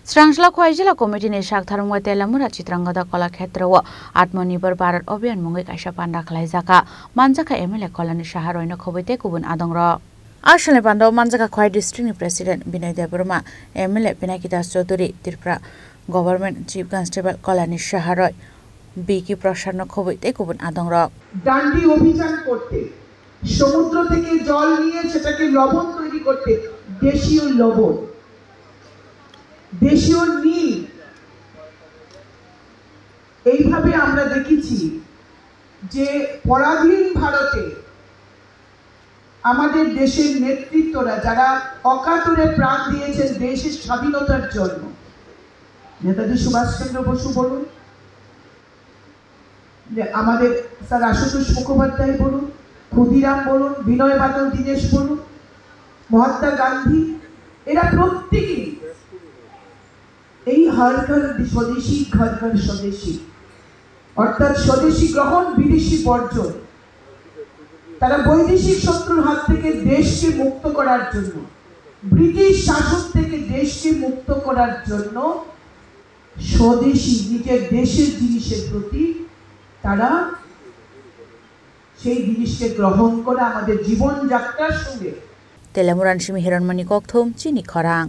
Srangsla Khwai Jila Committee ni Shak Tharungwa Telamura Chitrangada Kalakshetra wo Atmanirbhar Bharat Abhiyan mungai kaisa panda khlaijaka Manjaka MLA Kolani Shaharoina Khoboite kubun adongra Ashale Pando Manjaka Khwai District ni President Binay Debroma MLA Pinaki Das Chaudhary Tripura Government Chief Constable Kolani Shaharoi Biki Prashanno Khoboite kubun adongra ডান্ডি অভিযান করতে সমুদ্র থেকে জল নিয়ে সেটাকে লবণ তৈরি করতে দেশীয় লবণ দেশীয় নীল এইভাবে আমরা দেখেছি যে পরাধীন ভারতে আমাদের দেশের নেতৃত্বরা যারা অকাতরে প্রাণ দিয়েছেন দেশের স্বাধীনতার জন্য নেতাজি সুভাষচন্দ্র বসু বলুন আমাদের স্যার আশুতোষ মুখোপাধ্যায় বলুন ক্ষুদিরাম বলুন বিনয় বাদল দীনেশ বলুন মহাত্মা গান্ধী এরা প্রত্যেকেই এই হর ঘর স্বদেশী ঘর ঘর স্বদেশী অর্থাৎ স্বদেশী গ্রহণ বিদেশি বর্জন তারা বৈদেশিক শত্রুর হাত থেকে দেশকে মুক্ত করার জন্য ব্রিটিশ শাসক থেকে দেশকে মুক্ত করার জন্য স্বদেশী নিজের দেশের জিনিসের প্রতি তারা সেই জিনিসকে গ্রহণ করে আমাদের জীবনযাত্রার সঙ্গে Telemuran Shimi Hiranmani Kokthum Chini Khorang